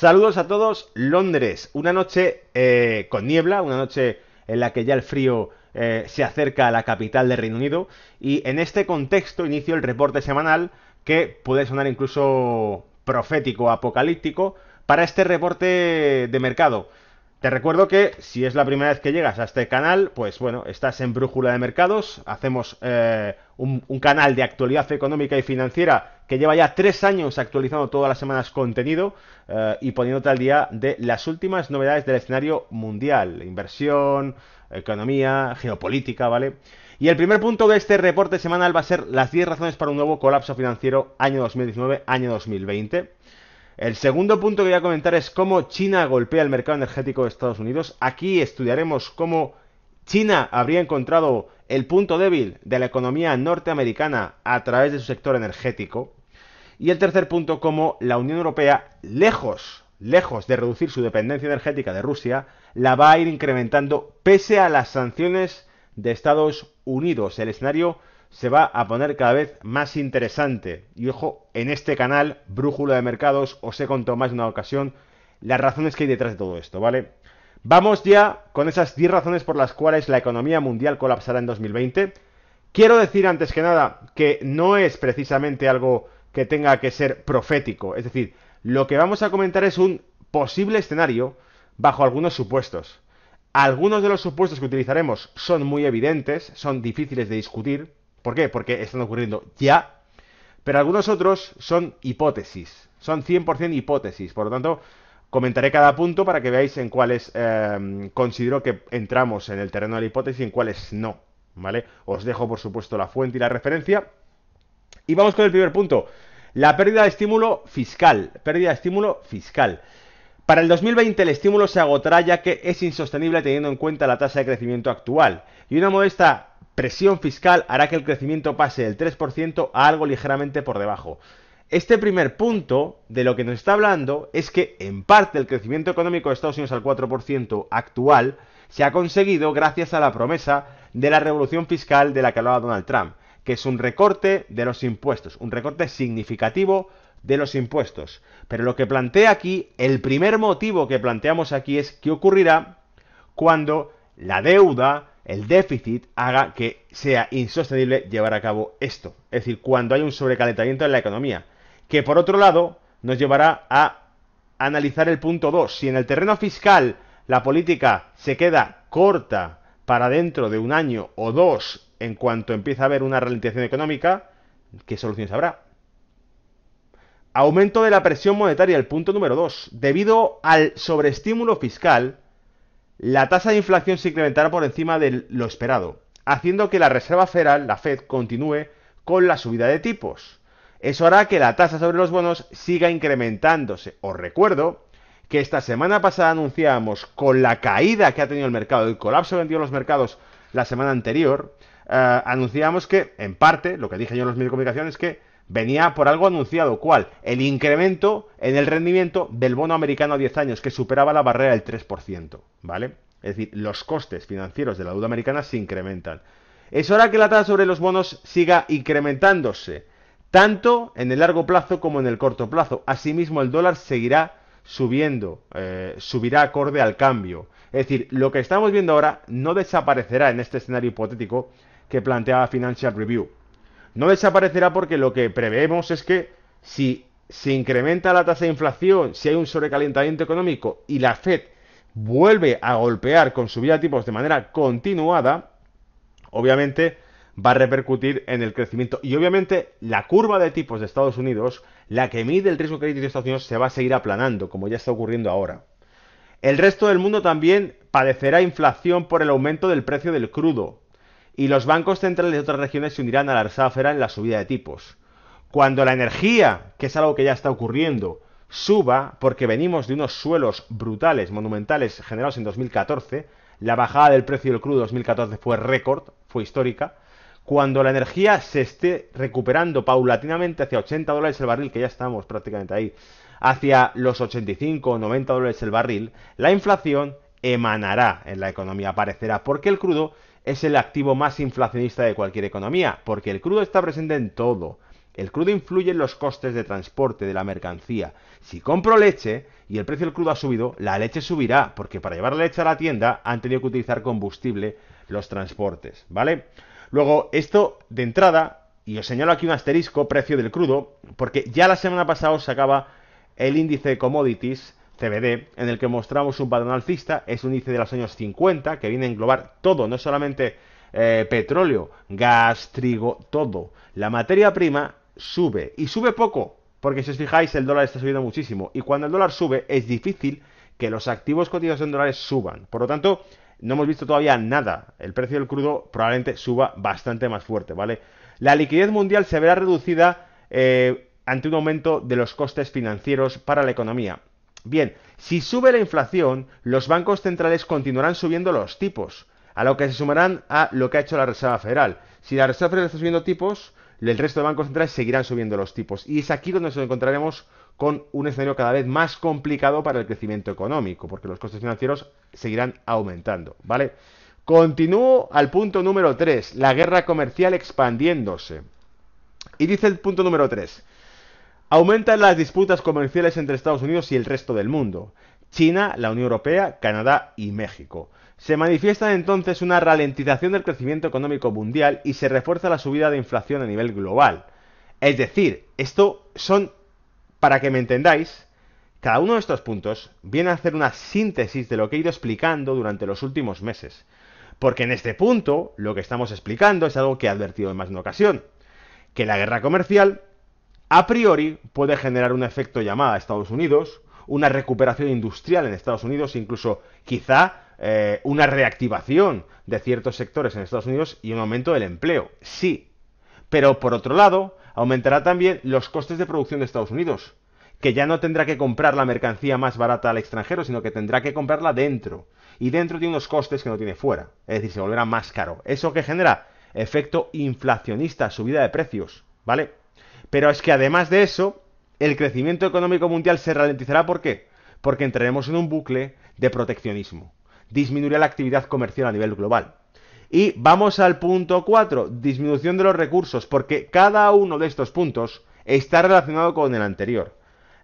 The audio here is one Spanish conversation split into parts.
Saludos a todos, Londres. Una noche con niebla, una noche en la que ya el frío se acerca a la capital del Reino Unido. Y en este contexto inicio el reporte semanal que puede sonar incluso profético, apocalíptico, para este reporte de mercado. Te recuerdo que si es la primera vez que llegas a este canal, pues bueno, estás en Brújula de Mercados. Hacemos un canal de actualidad económica y financiera que lleva ya 3 años actualizando todas las semanas contenido y poniéndote al día de las últimas novedades del escenario mundial, inversión, economía, geopolítica, ¿vale? Y el primer punto de este reporte semanal va a ser las 10 razones para un nuevo colapso financiero año 2019, año 2020. El segundo punto que voy a comentar es cómo China golpea el mercado energético de Estados Unidos. Aquí estudiaremos cómo China habría encontrado el punto débil de la economía norteamericana a través de su sector energético. Y el tercer punto, cómo la Unión Europea, lejos de reducir su dependencia energética de Rusia, la va a ir incrementando pese a las sanciones de Estados Unidos. El escenario se va a poner cada vez más interesante. Y ojo, en este canal, Brújula de Mercados, os he contado más de una ocasión las razones que hay detrás de todo esto, ¿vale? Vamos ya con esas 10 razones por las cuales la economía mundial colapsará en 2020. Quiero decir antes que nada que no es precisamente algo que tenga que ser profético. Es decir, lo que vamos a comentar es un posible escenario bajo algunos supuestos. Algunos de los supuestos que utilizaremos son muy evidentes, son difíciles de discutir. ¿Por qué? Porque están ocurriendo ya. Pero algunos otros son hipótesis. Son 100% hipótesis. Por lo tanto, comentaré cada punto para que veáis en cuáles considero que entramos en el terreno de la hipótesis y en cuáles no. ¿Vale? Os dejo, por supuesto, la fuente y la referencia. Y vamos con el primer punto. La pérdida de estímulo fiscal. Pérdida de estímulo fiscal. Para el 2020 el estímulo se agotará ya que es insostenible teniendo en cuenta la tasa de crecimiento actual. Y una modesta presión fiscal hará que el crecimiento pase del 3% a algo ligeramente por debajo. Este primer punto de lo que nos está hablando es que en parte el crecimiento económico de Estados Unidos al 4% actual se ha conseguido gracias a la promesa de la revolución fiscal de la que hablaba Donald Trump, que es un recorte de los impuestos, un recorte significativo de los impuestos. Pero lo que plantea aquí, el primer motivo que planteamos aquí es qué ocurrirá cuando la deuda, el déficit, haga que sea insostenible llevar a cabo esto. Es decir, cuando hay un sobrecalentamiento en la economía. Que por otro lado nos llevará a analizar el punto 2. Si en el terreno fiscal la política se queda corta para dentro de un año o dos en cuanto empieza a haber una ralentización económica, ¿qué soluciones habrá? Aumento de la presión monetaria, el punto número 2. Debido al sobreestímulo fiscal, la tasa de inflación se incrementará por encima de lo esperado, haciendo que la Reserva Federal, la Fed, continúe con la subida de tipos. Eso hará que la tasa sobre los bonos siga incrementándose. Os recuerdo que esta semana pasada anunciábamos, con la caída que ha tenido el mercado, el colapso que han tenido los mercados la semana anterior, anunciábamos que, en parte, lo que dije yo en los medios de comunicación es que venía por algo anunciado. ¿Cuál? El incremento en el rendimiento del bono americano a 10 años, que superaba la barrera del 3%, ¿vale? Es decir, los costes financieros de la deuda americana se incrementan. Eso hará que la tasa sobre los bonos siga incrementándose, tanto en el largo plazo como en el corto plazo. Asimismo, el dólar seguirá subiendo, subirá acorde al cambio. Es decir, lo que estamos viendo ahora no desaparecerá en este escenario hipotético que planteaba Financial Review. No desaparecerá porque lo que preveemos es que si se incrementa la tasa de inflación, si hay un sobrecalentamiento económico y la Fed vuelve a golpear con subida de tipos de manera continuada, obviamente va a repercutir en el crecimiento. Y obviamente la curva de tipos de Estados Unidos, la que mide el riesgo crediticio de Estados Unidos, se va a seguir aplanando, como ya está ocurriendo ahora. El resto del mundo también padecerá inflación por el aumento del precio del crudo. Y los bancos centrales de otras regiones se unirán a la Reserva Federal en la subida de tipos. Cuando la energía, que es algo que ya está ocurriendo, suba, porque venimos de unos suelos brutales, monumentales, generados en 2014, la bajada del precio del crudo en 2014 fue récord, fue histórica. Cuando la energía se esté recuperando paulatinamente hacia $80 el barril, que ya estamos prácticamente ahí, hacia los 85 o 90 dólares el barril, la inflación emanará en la economía, aparecerá, porque el crudo es el activo más inflacionista de cualquier economía, porque el crudo está presente en todo, El crudo influye en los costes de transporte de la mercancía. Si compro leche y el precio del crudo ha subido, la leche subirá, porque para llevar la leche a la tienda han tenido que utilizar combustible los transportes, ¿vale? Luego, esto de entrada, y os señalo aquí un asterisco, precio del crudo, porque ya la semana pasada os sacaba el índice Commodities, CBD, en el que mostramos un patrón alcista. Es un índice de los años 50 que viene a englobar todo, no solamente petróleo, gas, trigo, todo. La materia prima sube, y sube poco, porque si os fijáis el dólar está subiendo muchísimo, y cuando el dólar sube es difícil que los activos cotizados en dólares suban. Por lo tanto, no hemos visto todavía nada. El precio del crudo probablemente suba bastante más fuerte, ¿vale? La liquidez mundial se verá reducida ante un aumento de los costes financieros para la economía. Bien, si sube la inflación, los bancos centrales continuarán subiendo los tipos, a lo que se sumarán a lo que ha hecho la Reserva Federal. Si la Reserva Federal está subiendo tipos, el resto de bancos centrales seguirán subiendo los tipos. Y es aquí donde nos encontraremos con un escenario cada vez más complicado para el crecimiento económico, porque los costes financieros seguirán aumentando, ¿vale? Continúo al punto número 3, la guerra comercial expandiéndose. Y dice el punto número 3, aumentan las disputas comerciales entre Estados Unidos y el resto del mundo. China, la Unión Europea, Canadá y México. Se manifiesta entonces una ralentización del crecimiento económico mundial y se refuerza la subida de inflación a nivel global. Es decir, esto son, para que me entendáis, cada uno de estos puntos viene a hacer una síntesis de lo que he ido explicando durante los últimos meses. Porque en este punto, lo que estamos explicando es algo que he advertido en más de una ocasión, que la guerra comercial, a priori, puede generar un efecto llamada a Estados Unidos, una recuperación industrial en Estados Unidos, incluso quizá una reactivación de ciertos sectores en Estados Unidos y un aumento del empleo. Sí, pero por otro lado, aumentará también los costes de producción de Estados Unidos, que ya no tendrá que comprar la mercancía más barata al extranjero, sino que tendrá que comprarla dentro. Y dentro tiene unos costes que no tiene fuera. Es decir, se volverá más caro. ¿Eso que genera? Efecto inflacionista, subida de precios, ¿vale? Pero es que además de eso, el crecimiento económico mundial se ralentizará. ¿Por qué? Porque entraremos en un bucle de proteccionismo. Disminuirá la actividad comercial a nivel global. Y vamos al punto 4, disminución de los recursos, porque cada uno de estos puntos está relacionado con el anterior.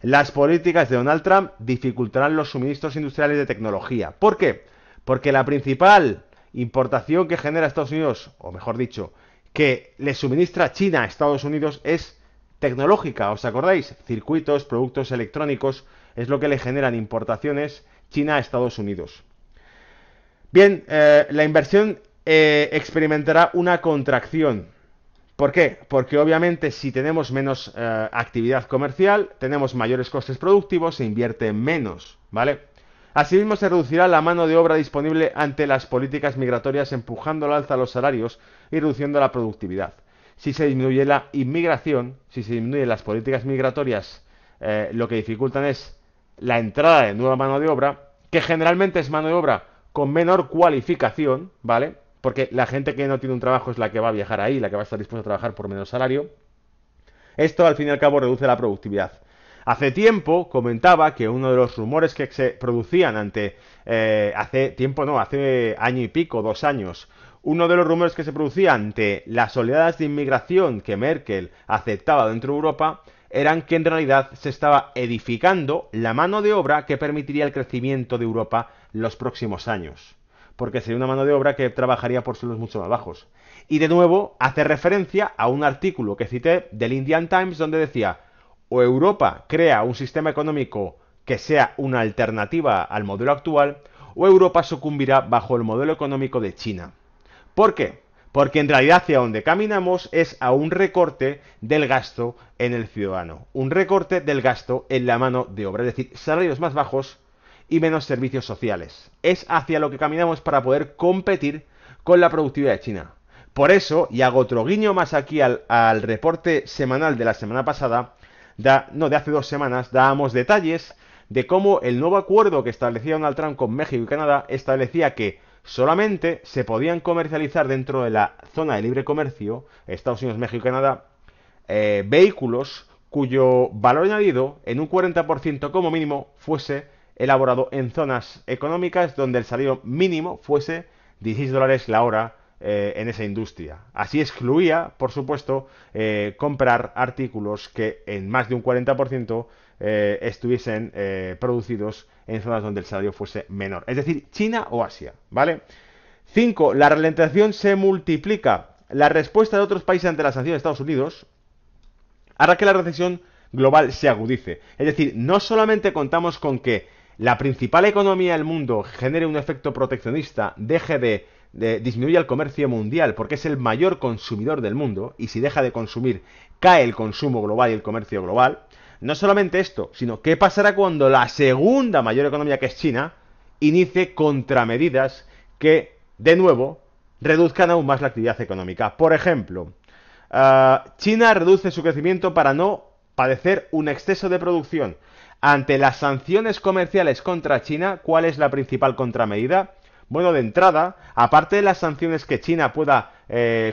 Las políticas de Donald Trump dificultarán los suministros industriales de tecnología. ¿Por qué? Porque la principal importación que genera Estados Unidos, o mejor dicho, que le suministra China a Estados Unidos es tecnológica, ¿os acordáis? Circuitos, productos electrónicos, es lo que le generan importaciones China a Estados Unidos. Bien, la inversión experimentará una contracción. ¿Por qué? Porque obviamente si tenemos menos actividad comercial, tenemos mayores costes productivos, se invierte menos, ¿vale? Asimismo se reducirá la mano de obra disponible ante las políticas migratorias, empujando al alza los salarios y reduciendo la productividad. Si se disminuye la inmigración, si se disminuyen las políticas migratorias, lo que dificultan es la entrada de nueva mano de obra, que generalmente es mano de obra con menor cualificación, ¿vale? Porque la gente que no tiene un trabajo es la que va a viajar ahí, la que va a estar dispuesta a trabajar por menos salario. Esto, al fin y al cabo, reduce la productividad. Hace tiempo comentaba que uno de los rumores que se producían hace año y pico, 2 años, uno de los rumores que se producía ante las oleadas de inmigración que Merkel aceptaba dentro de Europa eran que en realidad se estaba edificando la mano de obra que permitiría el crecimiento de Europa los próximos años. Porque sería una mano de obra que trabajaría por sueldos mucho más bajos. Y de nuevo hace referencia a un artículo que cité del Indian Times donde decía: o Europa crea un sistema económico que sea una alternativa al modelo actual, o Europa sucumbirá bajo el modelo económico de China. ¿Por qué? Porque en realidad hacia donde caminamos es a un recorte del gasto en el ciudadano, un recorte del gasto en la mano de obra, es decir, salarios más bajos y menos servicios sociales. Es hacia lo que caminamos para poder competir con la productividad de China. Por eso, y hago otro guiño más aquí al reporte semanal de la semana pasada, de hace 2 semanas, dábamos detalles de cómo el nuevo acuerdo que establecía Donald Trump con México y Canadá establecía que solamente se podían comercializar dentro de la zona de libre comercio, Estados Unidos, México y Canadá, vehículos cuyo valor añadido en un 40% como mínimo fuese elaborado en zonas económicas donde el salario mínimo fuese $16 la hora en esa industria. Así excluía, por supuesto, comprar artículos que en más de un 40% estuviesen producidos en zonas donde el salario fuese menor. Es decir, China o Asia, ¿vale? 5. La ralentización se multiplica. La respuesta de otros países ante las sanciones de Estados Unidos hará que la recesión global se agudice. Es decir, no solamente contamos con que la principal economía del mundo genere un efecto proteccionista, deje de disminuya el comercio mundial, porque es el mayor consumidor del mundo, y si deja de consumir, cae el consumo global y el comercio global. No solamente esto, sino qué pasará cuando la segunda mayor economía, que es China, inicie contramedidas que, de nuevo, reduzcan aún más la actividad económica. Por ejemplo, China reduce su crecimiento para no padecer un exceso de producción. Ante las sanciones comerciales contra China, ¿cuál es la principal contramedida? Bueno, de entrada, aparte de las sanciones que China pueda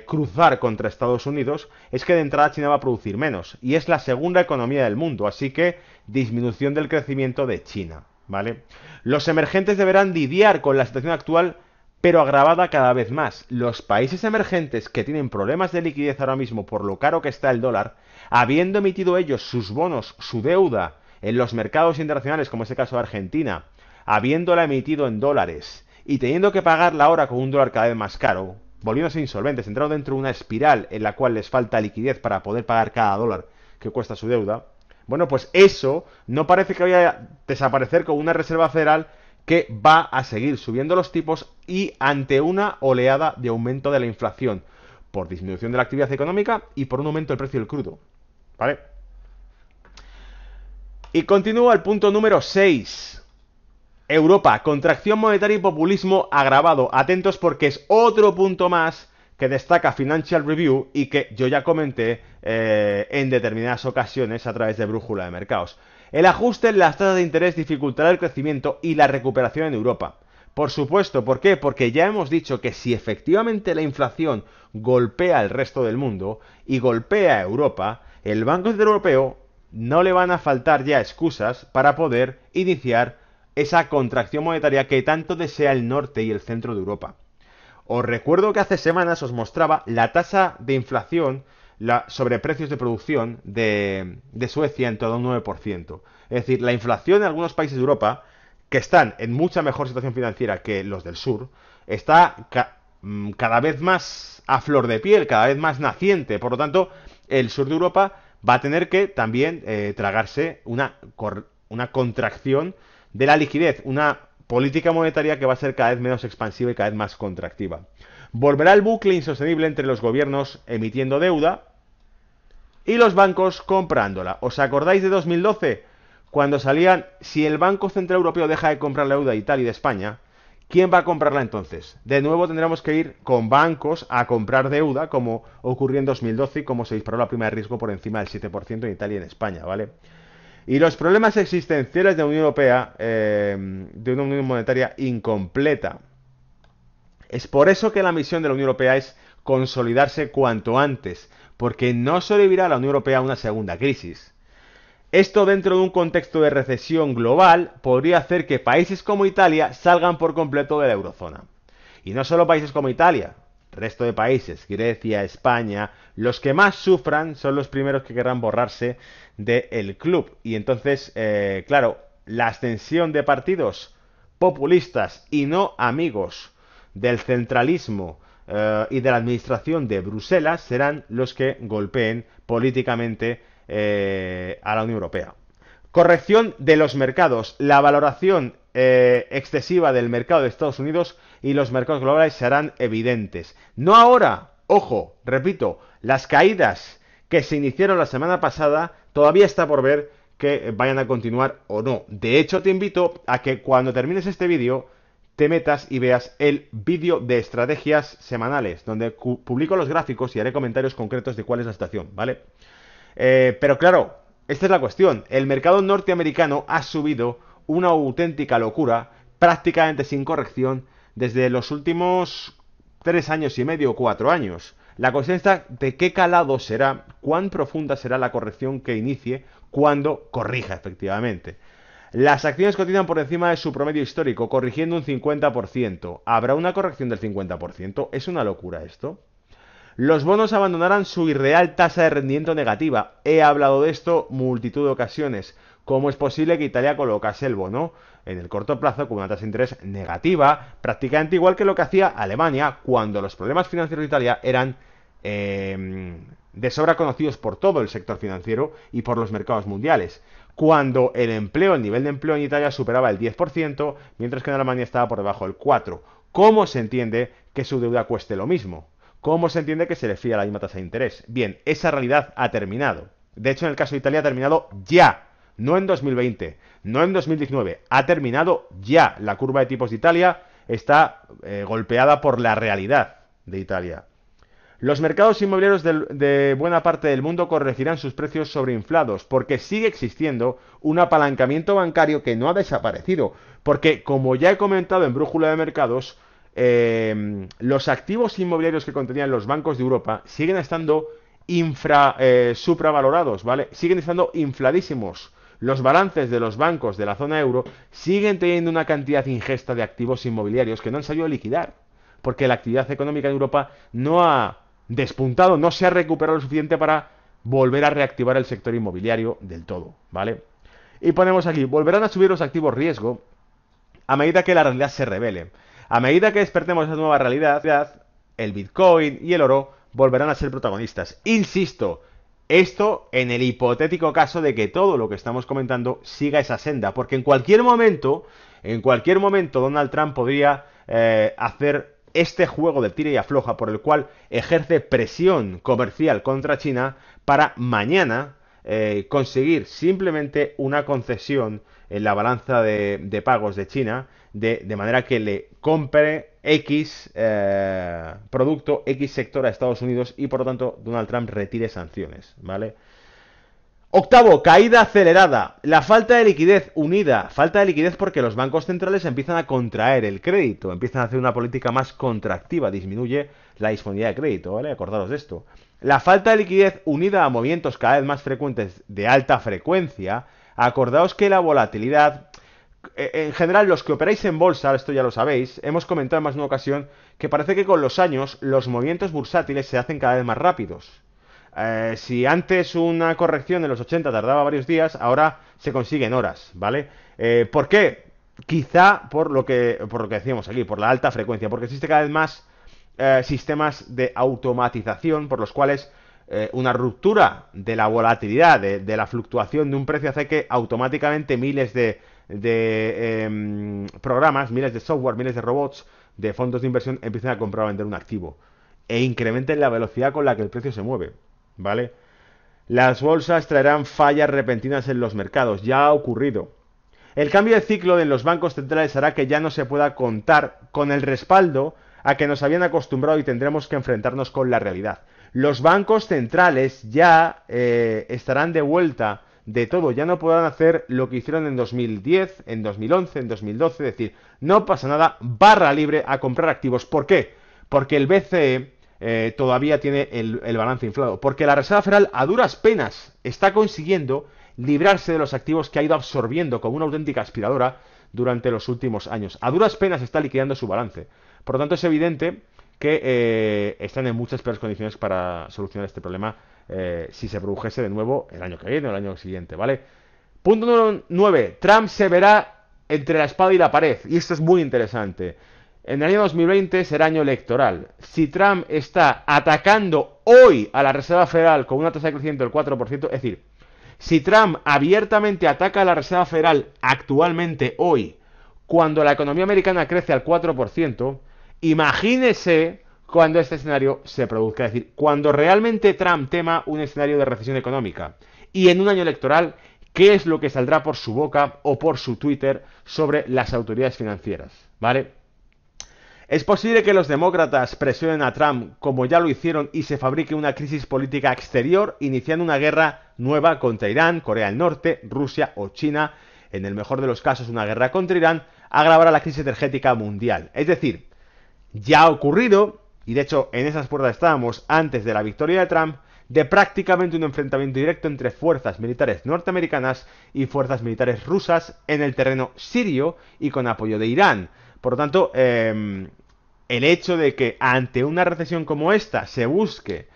cruzar contra Estados Unidos, es que de entrada China va a producir menos. Y es la segunda economía del mundo, así que disminución del crecimiento de China, ¿vale? Los emergentes deberán lidiar con la situación actual, pero agravada cada vez más. Los países emergentes que tienen problemas de liquidez ahora mismo por lo caro que está el dólar, habiendo emitido ellos sus bonos, su deuda, en los mercados internacionales, como es el caso de Argentina, habiéndola emitido en dólares y teniendo que pagarla ahora con un dólar cada vez más caro, volviéndose insolventes, entrando dentro de una espiral en la cual les falta liquidez para poder pagar cada dólar que cuesta su deuda, bueno, pues eso no parece que vaya a desaparecer con una reserva federal que va a seguir subiendo los tipos y ante una oleada de aumento de la inflación por disminución de la actividad económica y por un aumento del precio del crudo, ¿vale? Y continúa el punto número 6. Europa, contracción monetaria y populismo agravado. Atentos porque es otro punto más que destaca Financial Review y que yo ya comenté en determinadas ocasiones a través de Brújula de Mercados. El ajuste en las tasas de interés dificultará el crecimiento y la recuperación en Europa. Por supuesto, ¿por qué? Porque ya hemos dicho que si efectivamente la inflación golpea al resto del mundo y golpea a Europa, el Banco Central Europeo no le van a faltar ya excusas para poder iniciar esa contracción monetaria que tanto desea el norte y el centro de Europa. Os recuerdo que hace semanas os mostraba la tasa de inflación sobre precios de producción de Suecia en todo un 9%. Es decir, la inflación en algunos países de Europa, que están en mucha mejor situación financiera que los del sur, está cada vez más a flor de piel, cada vez más naciente. Por lo tanto, el sur de Europa va a tener que también tragarse una contracción de la liquidez, una política monetaria que va a ser cada vez menos expansiva y cada vez más contractiva. Volverá el bucle insostenible entre los gobiernos emitiendo deuda y los bancos comprándola. ¿Os acordáis de 2012? Cuando salían, si el Banco Central Europeo deja de comprar la deuda de Italia y de España, ¿quién va a comprarla entonces? De nuevo tendremos que ir con bancos a comprar deuda, como ocurrió en 2012 y como se disparó la prima de riesgo por encima del 7% en Italia y en España, ¿vale? Y los problemas existenciales de la Unión Europea, de una unión monetaria incompleta. Es por eso que la misión de la Unión Europea es consolidarse cuanto antes, porque no sobrevivirá la Unión Europea a una segunda crisis. Esto, dentro de un contexto de recesión global, podría hacer que países como Italia salgan por completo de la eurozona. Y no solo países como Italia, resto de países, Grecia, España, los que más sufran son los primeros que querrán borrarse del club. Y entonces, claro, la ascensión de partidos populistas y no amigos del centralismo y de la administración de Bruselas serán los que golpeen políticamente a la Unión Europea. Corrección de los mercados. La valoración excesiva del mercado de Estados Unidos y los mercados globales serán evidentes. No ahora, ojo, repito, las caídas que se iniciaron la semana pasada todavía está por ver que vayan a continuar o no. De hecho, te invito a que cuando termines este vídeo te metas y veas el vídeo de estrategias semanales, donde publico los gráficos y haré comentarios concretos de cuál es la situación, ¿vale? Pero claro, esta es la cuestión. El mercado norteamericano ha subido una auténtica locura, prácticamente sin corrección, desde los últimos 3 años y medio o 4 años. La cuestión está de qué calado será, cuán profunda será la corrección que inicie cuando corrija efectivamente. Las acciones cotizan por encima de su promedio histórico, corrigiendo un 50%. ¿Habrá una corrección del 50%? ¿Es una locura esto? Los bonos abandonarán su irreal tasa de rendimiento negativa. He hablado de esto multitud de ocasiones. ¿Cómo es posible que Italia colocase el bono en el corto plazo con una tasa de interés negativa, prácticamente igual que lo que hacía Alemania cuando los problemas financieros de Italia eran de sobra conocidos por todo el sector financiero y por los mercados mundiales? Cuando el nivel de empleo en Italia superaba el 10%, mientras que en Alemania estaba por debajo del 4%. ¿Cómo se entiende que su deuda cueste lo mismo? ¿Cómo se entiende que se le fía la misma tasa de interés? Bien, esa realidad ha terminado. De hecho, en el caso de Italia ha terminado ya. No en 2020, no en 2019. Ha terminado ya. La curva de tipos de Italia está golpeada por la realidad de Italia. Los mercados inmobiliarios de buena parte del mundo corregirán sus precios sobreinflados porque sigue existiendo un apalancamiento bancario que no ha desaparecido. Porque, como ya he comentado en Brújula de Mercados, los activos inmobiliarios que contenían los bancos de Europa siguen estando supravalorados, ¿vale? Siguen estando infladísimos. Los balances de los bancos de la zona euro siguen teniendo una cantidad ingesta de activos inmobiliarios que no han sabido liquidar, porque la actividad económica en Europa no ha despuntado, no se ha recuperado lo suficiente para volver a reactivar el sector inmobiliario del todo, ¿vale? Y ponemos aquí, volverán a subir los activos riesgo a medida que la realidad se revele. A medida que despertemos esa nueva realidad, el Bitcoin y el oro volverán a ser protagonistas. Insisto, esto en el hipotético caso de que todo lo que estamos comentando siga esa senda, porque en cualquier momento Donald Trump podría hacer este juego de tira y afloja por el cual ejerce presión comercial contra China para mañana conseguir simplemente una concesión en la balanza de pagos de China, de manera que le compre X producto, X sector a Estados Unidos y por lo tanto Donald Trump retire sanciones, ¿vale? Octavo, caída acelerada. La falta de liquidez unida. Falta de liquidez porque los bancos centrales empiezan a contraer el crédito, empiezan a hacer una política más contractiva, disminuye la disponibilidad de crédito, ¿vale? Acordaros de esto. La falta de liquidez unida a movimientos cada vez más frecuentes de alta frecuencia. Acordaos que la volatilidad, en general los que operáis en bolsa, esto ya lo sabéis, hemos comentado en más de una ocasión que parece que con los años los movimientos bursátiles se hacen cada vez más rápidos. Si antes una corrección en los 80 tardaba varios días, ahora se consigue en horas, ¿vale? ¿Por qué? Quizá por lo que decíamos aquí, por la alta frecuencia, porque existe cada vez más sistemas de automatización por los cuales una ruptura de la volatilidad, de la fluctuación de un precio hace que automáticamente miles de programas, miles de software, miles de robots, de fondos de inversión empiecen a comprar o vender un activo e incrementen la velocidad con la que el precio se mueve, ¿vale? Las bolsas traerán fallas repentinas en los mercados, ya ha ocurrido. El cambio de ciclo en los bancos centrales hará que ya no se pueda contar con el respaldo a que nos habían acostumbrado y tendremos que enfrentarnos con la realidad. Los bancos centrales ya estarán de vuelta de todo, ya no podrán hacer lo que hicieron en 2010, en 2011, en 2012, es decir, no pasa nada, barra libre a comprar activos. ¿Por qué? Porque el BCE todavía tiene el balance inflado, porque la Reserva Federal a duras penas está consiguiendo librarse de los activos que ha ido absorbiendo como una auténtica aspiradora durante los últimos años. A duras penas está liquidando su balance. Por lo tanto, es evidente que están en muchas peores condiciones para solucionar este problema si se produjese de nuevo el año que viene o el año siguiente, ¿vale? Punto número 9. Trump se verá entre la espada y la pared. Y esto es muy interesante. En el año 2020 será año electoral. Si Trump está atacando hoy a la Reserva Federal con una tasa de crecimiento del 4%, es decir, si Trump abiertamente ataca a la Reserva Federal actualmente hoy, cuando la economía americana crece al 4%, imagínese cuando este escenario se produzca. Es decir, cuando realmente Trump tema un escenario de recesión económica. Y en un año electoral, ¿qué es lo que saldrá por su boca o por su Twitter sobre las autoridades financieras? ¿Vale? Es posible que los demócratas presionen a Trump como ya lo hicieron y se fabrique una crisis política exterior, iniciando una guerra nueva contra Irán, Corea del Norte, Rusia o China. En el mejor de los casos, una guerra contra Irán agravará la crisis energética mundial. Es decir, ya ha ocurrido, y de hecho en esas puertas estábamos antes de la victoria de Trump, de prácticamente un enfrentamiento directo entre fuerzas militares norteamericanas y fuerzas militares rusas en el terreno sirio y con apoyo de Irán. Por lo tanto, el hecho de que ante una recesión como esta se busque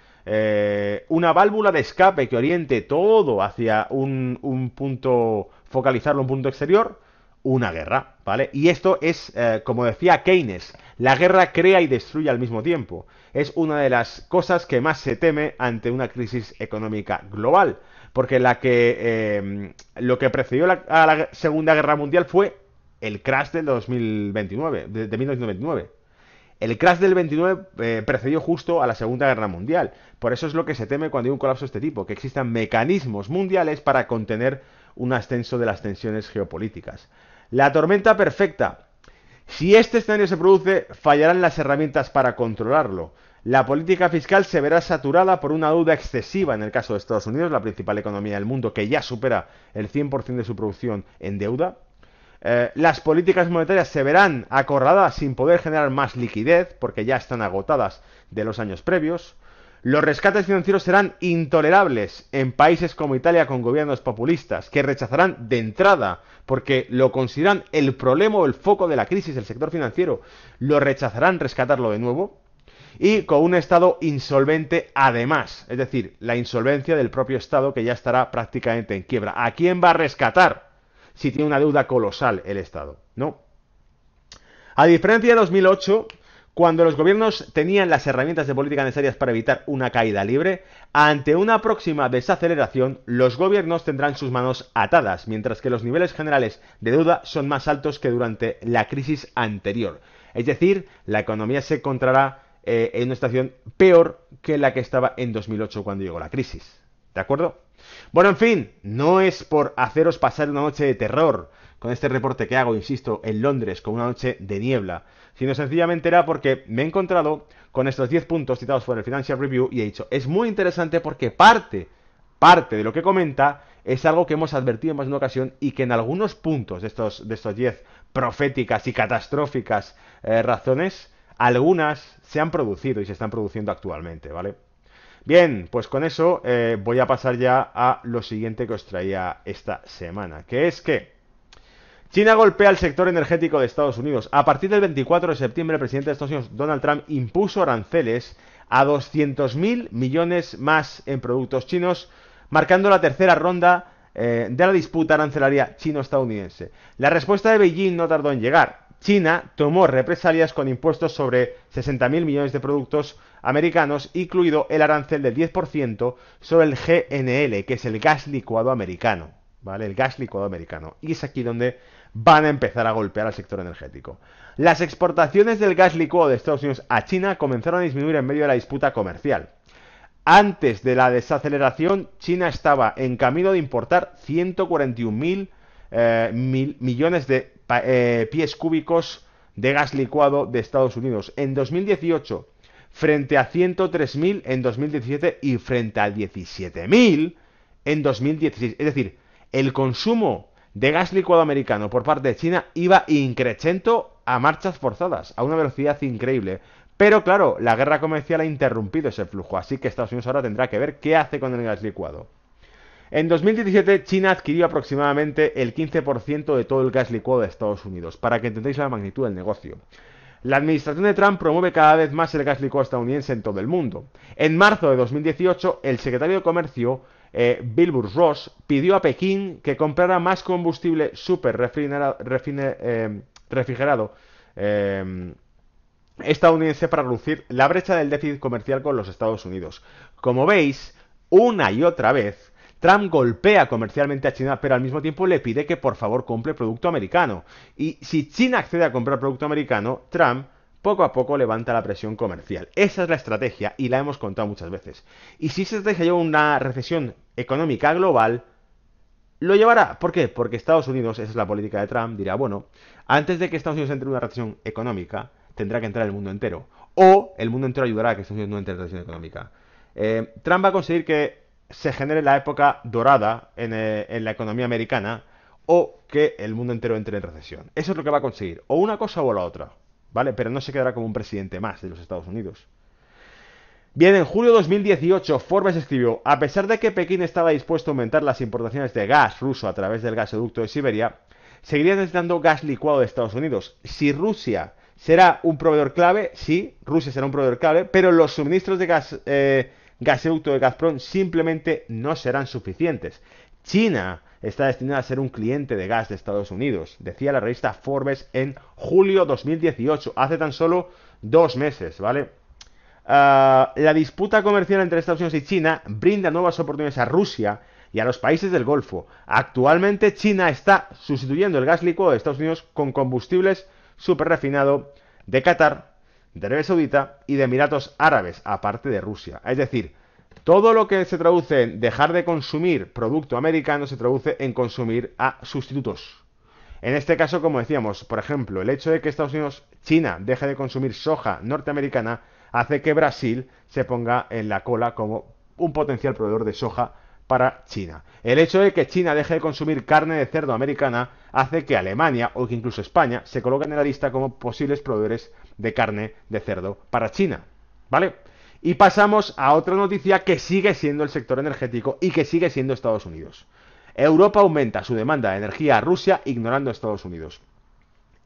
una válvula de escape que oriente todo hacia un punto, focalizarlo en un punto exterior, una guerra, ¿vale? Y esto es, como decía Keynes, la guerra crea y destruye al mismo tiempo. Es una de las cosas que más se teme ante una crisis económica global, porque lo que precedió a la Segunda Guerra Mundial fue el crash del 2029, de 1929. El crash del 29 precedió justo a la Segunda Guerra Mundial. Por eso es lo que se teme cuando hay un colapso de este tipo, que existan mecanismos mundiales para contener un ascenso de las tensiones geopolíticas. La tormenta perfecta. Si este escenario se produce, fallarán las herramientas para controlarlo. La política fiscal se verá saturada por una deuda excesiva en el caso de Estados Unidos, la principal economía del mundo, que ya supera el 100% de su producción en deuda. Las políticas monetarias se verán acorraladas sin poder generar más liquidez, porque ya están agotadas de los años previos. Los rescates financieros serán intolerables en países como Italia con gobiernos populistas, que rechazarán de entrada, porque lo consideran el problema o el foco de la crisis del sector financiero, lo rechazarán rescatarlo de nuevo. Y con un Estado insolvente además, es decir, la insolvencia del propio Estado que ya estará prácticamente en quiebra. ¿A quién va a rescatar si tiene una deuda colosal el Estado? No. A diferencia de 2008, cuando los gobiernos tenían las herramientas de política necesarias para evitar una caída libre, ante una próxima desaceleración, los gobiernos tendrán sus manos atadas, mientras que los niveles generales de deuda son más altos que durante la crisis anterior. Es decir, la economía se encontrará en una situación peor que la que estaba en 2008 cuando llegó la crisis. ¿De acuerdo? Bueno, en fin, no es por haceros pasar una noche de terror con este reporte que hago, insisto, en Londres, con una noche de niebla, sino sencillamente era porque me he encontrado con estos 10 puntos citados por el Financial Review y he dicho, es muy interesante porque parte de lo que comenta es algo que hemos advertido en más de una ocasión y que en algunos puntos de estos 10 proféticas y catastróficas razones, algunas se han producido y se están produciendo actualmente, ¿vale? Bien, pues con eso voy a pasar ya a lo siguiente que os traía esta semana, que es que China golpea al sector energético de Estados Unidos. A partir del 24 de septiembre, el presidente de Estados Unidos, Donald Trump, impuso aranceles a 200.000 millones más en productos chinos, marcando la tercera ronda de la disputa arancelaria chino-estadounidense. La respuesta de Beijing no tardó en llegar. China tomó represalias con impuestos sobre 60.000 millones de productos americanos, incluido el arancel del 10% sobre el GNL, que es el gas licuado americano, ¿vale? El gas licuado americano. Y es aquí donde van a empezar a golpear al sector energético. Las exportaciones del gas licuado de Estados Unidos a China comenzaron a disminuir en medio de la disputa comercial. Antes de la desaceleración, China estaba en camino de importar 141.000 millones de pies cúbicos de gas licuado de Estados Unidos en 2018, frente a 103.000 en 2017 y frente a 17.000 en 2016. Es decir, el consumo de gas licuado americano por parte de China iba increchento a marchas forzadas, a una velocidad increíble. Pero claro, la guerra comercial ha interrumpido ese flujo, así que Estados Unidos ahora tendrá que ver qué hace con el gas licuado. En 2017, China adquirió aproximadamente el 15% de todo el gas licuado de Estados Unidos, para que entendáis la magnitud del negocio. La administración de Trump promueve cada vez más el gas licuado estadounidense en todo el mundo. En marzo de 2018, el secretario de Comercio, Wilbur Ross, pidió a Pekín que comprara más combustible super refrigerado estadounidense para reducir la brecha del déficit comercial con los Estados Unidos. Como veis, una y otra vez, Trump golpea comercialmente a China, pero al mismo tiempo le pide que por favor compre producto americano. Y si China accede a comprar producto americano, Trump poco a poco levanta la presión comercial. Esa es la estrategia y la hemos contado muchas veces. Y si esa estrategia lleva a una recesión económica global, lo llevará. ¿Por qué? Porque Estados Unidos, esa es la política de Trump, dirá, bueno, antes de que Estados Unidos entre en una recesión económica, tendrá que entrar el mundo entero. O el mundo entero ayudará a que Estados Unidos no entre en recesión económica. Trump va a conseguir que se genere la época dorada en la economía americana o que el mundo entero entre en recesión. Eso es lo que va a conseguir. O una cosa o la otra. ¿Vale? Pero no se quedará como un presidente más de los Estados Unidos. Bien, en julio de 2018, Forbes escribió: a pesar de que Pekín estaba dispuesto a aumentar las importaciones de gas ruso a través del gasoducto de Siberia, seguiría necesitando gas licuado de Estados Unidos. Si Rusia será un proveedor clave, sí, Rusia será un proveedor clave, pero los suministros de gasoducto de Gazprom simplemente no serán suficientes. China está destinada a ser un cliente de gas de Estados Unidos, decía la revista Forbes en julio 2018, hace tan solo 2 meses, ¿vale? La disputa comercial entre Estados Unidos y China brinda nuevas oportunidades a Rusia y a los países del Golfo. Actualmente China está sustituyendo el gas licuado de Estados Unidos con combustibles superrefinado de Qatar, de Arabia Saudita y de Emiratos Árabes, aparte de Rusia. Es decir, todo lo que se traduce en dejar de consumir producto americano se traduce en consumir a sustitutos. En este caso, como decíamos, por ejemplo, el hecho de que Estados Unidos, China, deje de consumir soja norteamericana hace que Brasil se ponga en la cola como un potencial proveedor de soja para China. El hecho de que China deje de consumir carne de cerdo americana hace que Alemania o que incluso España se coloquen en la lista como posibles proveedores de carne de cerdo para China. ¿Vale? Y pasamos a otra noticia que sigue siendo el sector energético y que sigue siendo Estados Unidos. Europa aumenta su demanda de energía a Rusia ignorando a Estados Unidos.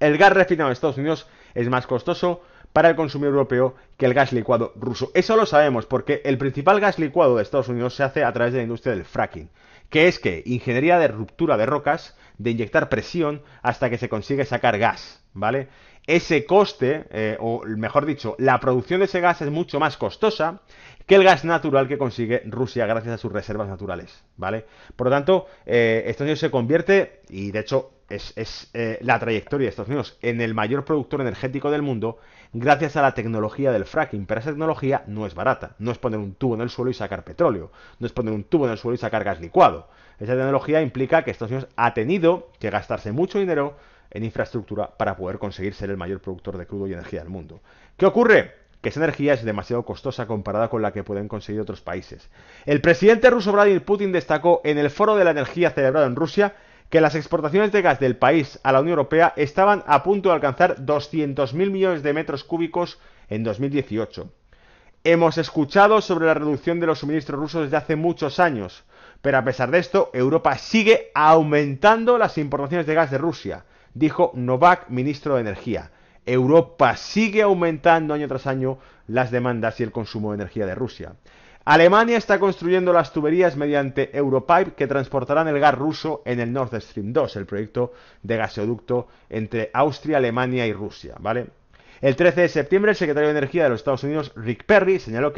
El gas refinado de Estados Unidos es más costoso para el consumidor europeo que el gas licuado ruso. Eso lo sabemos porque el principal gas licuado de Estados Unidos se hace a través de la industria del fracking, que es que ingeniería de ruptura de rocas, de inyectar presión hasta que se consigue sacar gas, ¿vale? Ese coste, o mejor dicho, la producción de ese gas es mucho más costosa que el gas natural que consigue Rusia gracias a sus reservas naturales, ¿vale? Por lo tanto, Estados Unidos se convierte, y de hecho es la trayectoria de Estados Unidos, en el mayor productor energético del mundo gracias a la tecnología del fracking. Pero esa tecnología no es barata, no es poner un tubo en el suelo y sacar petróleo, no es poner un tubo en el suelo y sacar gas licuado. Esa tecnología implica que Estados Unidos ha tenido que gastarse mucho dinero en infraestructura para poder conseguir ser el mayor productor de crudo y energía del mundo. ¿Qué ocurre? Que esa energía es demasiado costosa comparada con la que pueden conseguir otros países. El presidente ruso Vladimir Putin destacó en el Foro de la Energía celebrado en Rusia que las exportaciones de gas del país a la Unión Europea estaban a punto de alcanzar 200.000 millones de metros cúbicos en 2018. Hemos escuchado sobre la reducción de los suministros rusos desde hace muchos años, pero a pesar de esto, Europa sigue aumentando las importaciones de gas de Rusia, dijo Novak, ministro de Energía. Europa sigue aumentando año tras año las demandas y el consumo de energía de Rusia. Alemania está construyendo las tuberías mediante Europipe que transportarán el gas ruso en el Nord Stream 2, el proyecto de gasoducto entre Austria, Alemania y Rusia, ¿vale? El 13 de septiembre, el secretario de Energía de los Estados Unidos, Rick Perry, señaló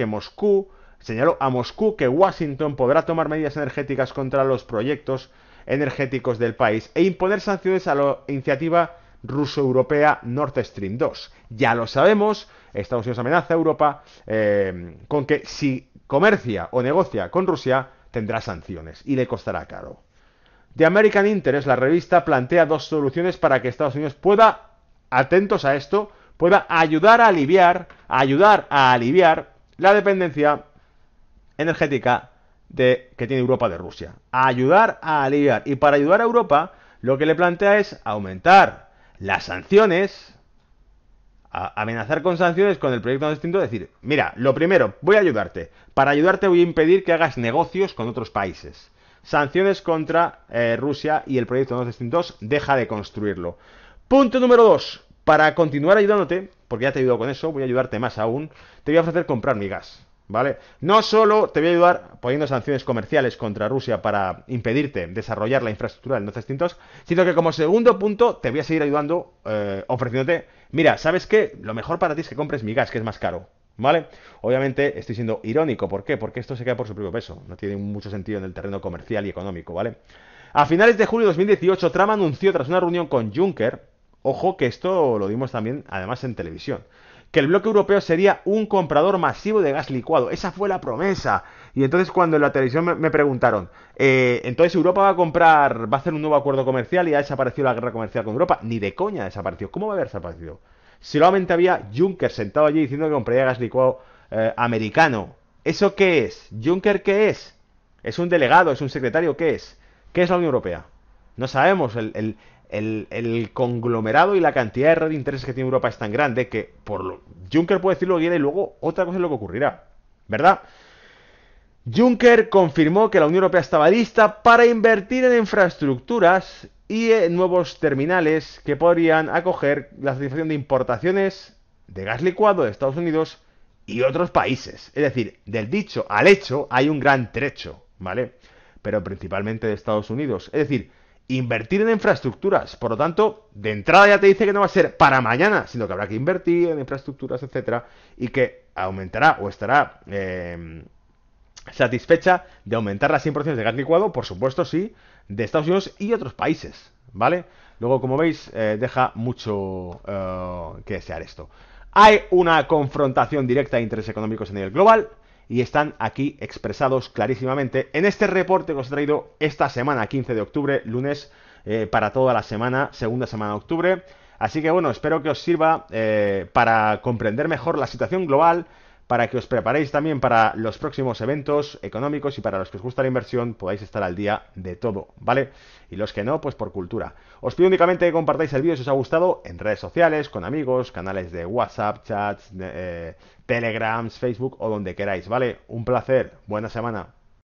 a Moscú que Washington podrá tomar medidas energéticas contra los proyectos energéticos del país e imponer sanciones a la iniciativa ruso-europea Nord Stream 2. Ya lo sabemos, Estados Unidos amenaza a Europa con que si comercia o negocia con Rusia tendrá sanciones y le costará caro. The American Interest, la revista, plantea dos soluciones para que Estados Unidos pueda, atentos a esto, pueda ayudar a aliviar la dependencia energética que tiene Europa de Rusia. Ayudar a aliviar. Y para ayudar a Europa, lo que le plantea es aumentar las sanciones, amenazar con sanciones con el proyecto Nord Stream 2, decir, mira, lo primero, voy a ayudarte. Para ayudarte voy a impedir que hagas negocios con otros países. Sanciones contra Rusia y el proyecto Nord Stream 2, deja de construirlo. Punto número 2. Para continuar ayudándote, porque ya te he ayudado con eso, voy a ayudarte más aún, te voy a ofrecer comprar mi gas. ¿Vale? No solo te voy a ayudar poniendo sanciones comerciales contra Rusia para impedirte desarrollar la infraestructura del Nord Stream 2, sino que como segundo punto te voy a seguir ayudando ofreciéndote, mira, ¿sabes qué? Lo mejor para ti es que compres mi gas, que es más caro, ¿vale? Obviamente estoy siendo irónico, ¿por qué? Porque esto se queda por su propio peso, no tiene mucho sentido en el terreno comercial y económico, ¿vale? A finales de julio de 2018, Trump anunció tras una reunión con Juncker, ojo que esto lo dimos también además en televisión, que el bloque europeo sería un comprador masivo de gas licuado. Esa fue la promesa. Y entonces cuando en la televisión me preguntaron, entonces Europa va a hacer un nuevo acuerdo comercial y ha desaparecido la guerra comercial con Europa. Ni de coña ha desaparecido. ¿Cómo va a haber desaparecido? Solamente había Juncker sentado allí diciendo que compraría gas licuado americano. ¿Eso qué es? ¿Juncker qué es? ¿Es un delegado? ¿Es un secretario? ¿Qué es? ¿Qué es la Unión Europea? No sabemos. El conglomerado y la cantidad de red de intereses que tiene Europa es tan grande que Juncker puede decir lo que quiera y luego otra cosa es lo que ocurrirá. ¿verdad? Juncker confirmó que la Unión Europea estaba lista para invertir en infraestructuras y en nuevos terminales que podrían acoger la satisfacción de importaciones de gas licuado de Estados Unidos y otros países. Es decir, del dicho al hecho hay un gran trecho, ¿vale? Pero principalmente de Estados Unidos. Es decir, invertir en infraestructuras. Por lo tanto, de entrada ya te dice que no va a ser para mañana, sino que habrá que invertir en infraestructuras, etcétera, y que aumentará o estará satisfecha de aumentar las importaciones de gas licuado, por supuesto, sí, de Estados Unidos y otros países, ¿vale? Luego, como veis, deja mucho que desear esto. Hay una confrontación directa de intereses económicos a nivel global y están aquí expresados clarísimamente en este reporte que os he traído esta semana, 15 de octubre, lunes, para toda la semana, segunda semana de octubre. Así que bueno, espero que os sirva para comprender mejor la situación global, para que os preparéis también para los próximos eventos económicos y para los que os gusta la inversión podáis estar al día de todo, ¿vale? Y los que no, pues por cultura. Os pido únicamente que compartáis el vídeo si os ha gustado en redes sociales, con amigos, canales de WhatsApp, chats, Telegrams, Facebook o donde queráis, ¿vale? Un placer, buena semana.